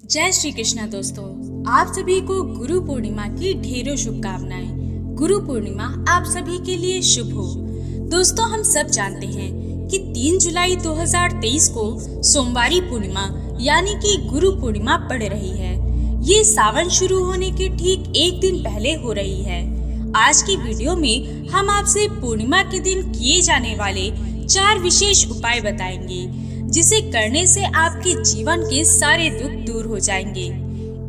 जय श्री कृष्णा दोस्तों, आप सभी को गुरु पूर्णिमा की ढेरों शुभकामनाएं। गुरु पूर्णिमा आप सभी के लिए शुभ हो। दोस्तों, हम सब जानते हैं कि 3 जुलाई 2023 को सोमवारी पूर्णिमा यानी कि गुरु पूर्णिमा पड़ रही है। ये सावन शुरू होने के ठीक एक दिन पहले हो रही है। आज की वीडियो में हम आपसे पूर्णिमा के दिन किए जाने वाले 4 विशेष उपाय बताएंगे, जिसे करने से आपके जीवन के सारे दुख दूर हो जाएंगे।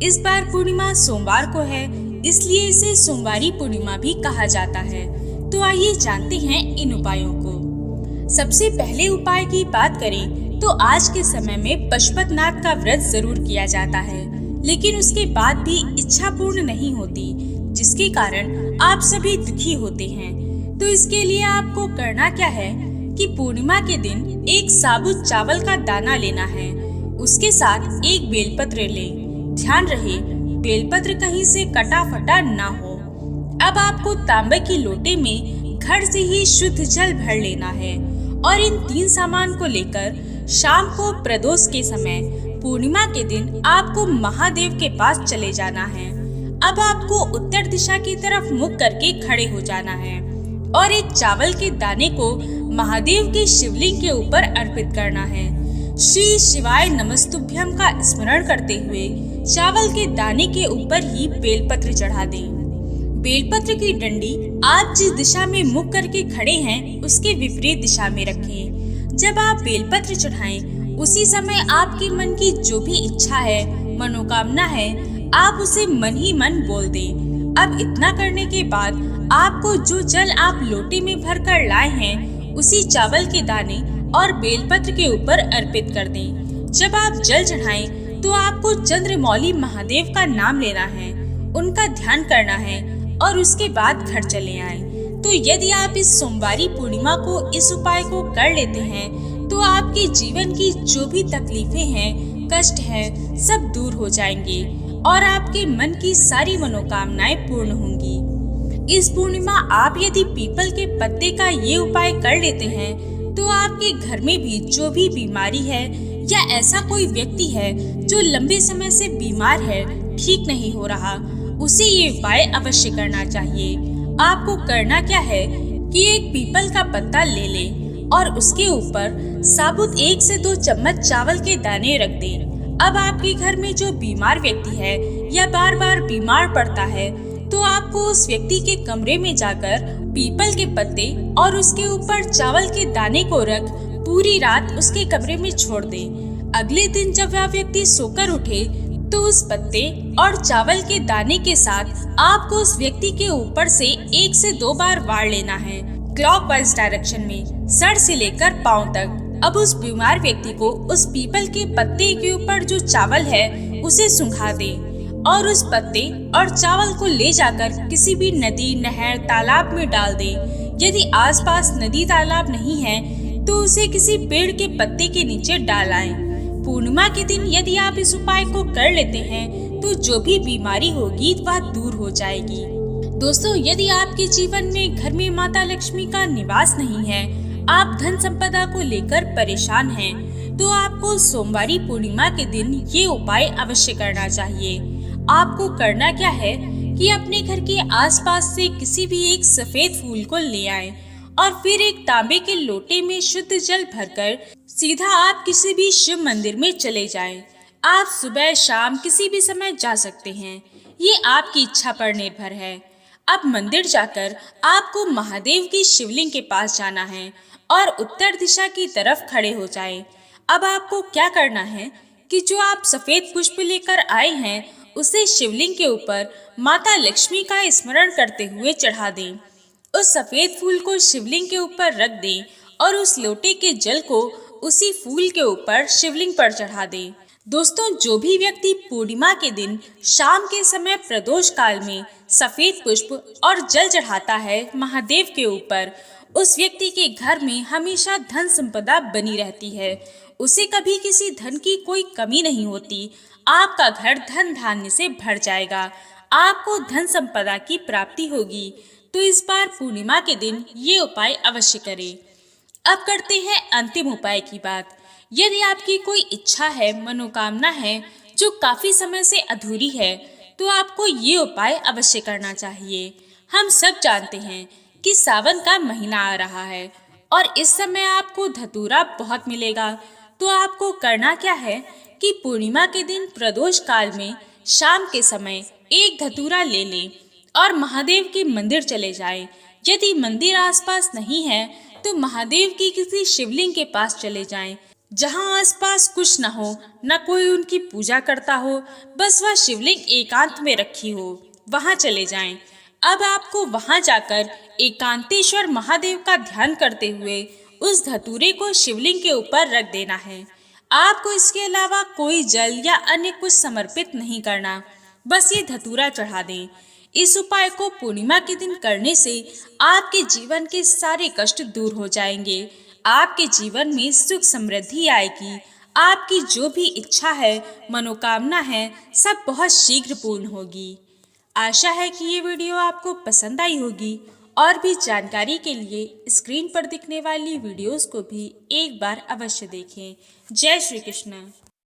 इस बार पूर्णिमा सोमवार को है, इसलिए इसे सोमवारी पूर्णिमा भी कहा जाता है। तो आइए जानते हैं इन उपायों को। सबसे पहले उपाय की बात करें तो आज के समय में पशुपतिनाथ का व्रत जरूर किया जाता है, लेकिन उसके बाद भी इच्छा पूर्ण नहीं होती, जिसके कारण आप सभी दुखी होते हैं। तो इसके लिए आपको करना क्या है कि पूर्णिमा के दिन एक साबुत चावल का दाना लेना है, उसके साथ एक बेलपत्र लें। ध्यान रहे बेलपत्र कहीं से कटा फटा ना हो। अब आपको तांबे की लोटे में घर से ही शुद्ध जल भर लेना है और इन 3 सामान को लेकर शाम को प्रदोष के समय पूर्णिमा के दिन आपको महादेव के पास चले जाना है। अब आपको उत्तर दिशा की तरफ मुख करके खड़े हो जाना है और एक चावल के दाने को महादेव के शिवलिंग के ऊपर अर्पित करना है। श्री शिवाय नमस्तुभ्यम का स्मरण करते हुए चावल के दाने के ऊपर ही बेलपत्र चढ़ा दें। बेलपत्र की डंडी आप जिस दिशा में मुख करके खड़े हैं उसके विपरीत दिशा में रखें। जब आप बेलपत्र चढ़ाएं, उसी समय आपके मन की जो भी इच्छा है, मनोकामना है, आप उसे मन ही मन बोल दें। अब इतना करने के बाद आपको जो जल आप लोटे में भर कर लाए हैं, उसी चावल के दाने और बेलपत्र के ऊपर अर्पित कर दें। जब आप जल चढ़ाएं, तो आपको चंद्रमौली महादेव का नाम लेना है, उनका ध्यान करना है और उसके बाद घर चले आएं। तो यदि आप इस सोमवारी पूर्णिमा को इस उपाय को कर लेते हैं, तो आपके जीवन की जो भी तकलीफें हैं, कष्ट हैं, सब दूर हो जाएंगे और आपके मन की सारी मनोकामनाएं पूर्ण होंगी। इस पूर्णिमा आप यदि पीपल के पत्ते का ये उपाय कर लेते हैं, तो आपके घर में भी जो भी बीमारी है या ऐसा कोई व्यक्ति है जो लंबे समय से बीमार है, ठीक नहीं हो रहा, उसे ये उपाय अवश्य करना चाहिए। आपको करना क्या है कि एक पीपल का पत्ता ले लें और उसके ऊपर साबुत 1 से 2 चम्मच चावल के दाने रख दें। अब आपके घर में जो बीमार व्यक्ति है या बार बार बीमार पड़ता है, तो आपको उस व्यक्ति के कमरे में जाकर पीपल के पत्ते और उसके ऊपर चावल के दाने को रख पूरी रात उसके कमरे में छोड़ दें। अगले दिन जब वह व्यक्ति सोकर उठे, तो उस पत्ते और चावल के दाने के साथ आपको उस व्यक्ति के ऊपर से 1 से 2 बार वार लेना है, क्लॉकवाइज डायरेक्शन में, सर से लेकर पांव तक। अब उस बीमार व्यक्ति को उस पीपल के पत्ते के ऊपर जो चावल है उसे सुंघा दें और उस पत्ते और चावल को ले जाकर किसी भी नदी, नहर, तालाब में डाल दें। यदि आसपास नदी तालाब नहीं है, तो उसे किसी पेड़ के पत्ते के नीचे डाल आएं। पूर्णिमा के दिन यदि आप इस उपाय को कर लेते हैं, तो जो भी बीमारी होगी वह दूर हो जाएगी। दोस्तों, यदि आपके जीवन में घर में माता लक्ष्मी का निवास नहीं है, आप धन संपदा को लेकर परेशान हैं, तो आपको सोमवारी पूर्णिमा के दिन ये उपाय अवश्य करना चाहिए। आपको करना क्या है कि अपने घर के आसपास से किसी भी एक सफेद फूल को ले आएं और फिर एक तांबे के लोटे में शुद्ध जल भरकर सीधा आप किसी भी शिव मंदिर में चले जाएं। आप सुबह शाम किसी भी समय जा सकते हैं, ये आपकी इच्छा पर निर्भर है। अब मंदिर जाकर आपको महादेव की शिवलिंग के पास जाना है और उत्तर दिशा की तरफ खड़े हो जाएं। अब आपको क्या करना है कि जो आप सफेद पुष्प लेकर आए हैं, उसे शिवलिंग के ऊपर माता लक्ष्मी का स्मरण करते हुए चढ़ा दें। उस सफेद फूल को शिवलिंग के ऊपर रख दें और उस लोटे के जल को उसी फूल के ऊपर शिवलिंग पर चढ़ा दें। दोस्तों, जो भी व्यक्ति पूर्णिमा के दिन शाम के समय प्रदोष काल में सफेद पुष्प और जल चढ़ाता है महादेव के ऊपर, उस व्यक्ति के घर में हमेशा धन संपदा बनी रहती है। उसे कभी किसी धन की कोई कमी नहीं होती। आपका घर धन धान्य से भर जाएगा, आपको धन संपदा की प्राप्ति होगी। तो इस बार पूर्णिमा के दिन ये उपाय अवश्य करें। अब करते हैं अंतिम उपाय की बात। यदि आपकी कोई इच्छा है, मनोकामना है जो काफी समय से अधूरी है, तो आपको ये उपाय अवश्य करना चाहिए। हम सब जानते हैं कि सावन का महीना आ रहा है और इस समय आपको धतूरा बहुत मिलेगा। तो आपको करना क्या है कि पूर्णिमा के दिन प्रदोष काल में शाम के समय एक धतूरा ले लें और महादेव के मंदिर चले जाएं। यदि मंदिर आसपास नहीं है तो महादेव की किसी शिवलिंग के पास चले जाएं, जहां आसपास कुछ न हो, न कोई उनकी पूजा करता हो, बस वह शिवलिंग एकांत में रखी हो, वहां चले जाएं। अब आपको वहां जाकर एकांतेश्वर महादेव का ध्यान करते हुए उस धतूरे को शिवलिंग के ऊपर रख देना है। आपको इसके अलावा कोई जल या अन्य कुछ समर्पित नहीं करना, बस ये धतूरा चढ़ा दें। इस उपाय को पूर्णिमा के दिन करने से आपके जीवन के सारे कष्ट दूर हो जाएंगे। आपके जीवन में सुख समृद्धि आएगी। आपकी जो भी इच्छा है, मनोकामना है, सब बहुत शीघ्र पूर्ण होगी। आशा है कि ये वीडियो आपको पसंद आई होगी। और भी जानकारी के लिए स्क्रीन पर दिखने वाली वीडियोस को भी एक बार अवश्य देखें। जय श्री कृष्ण।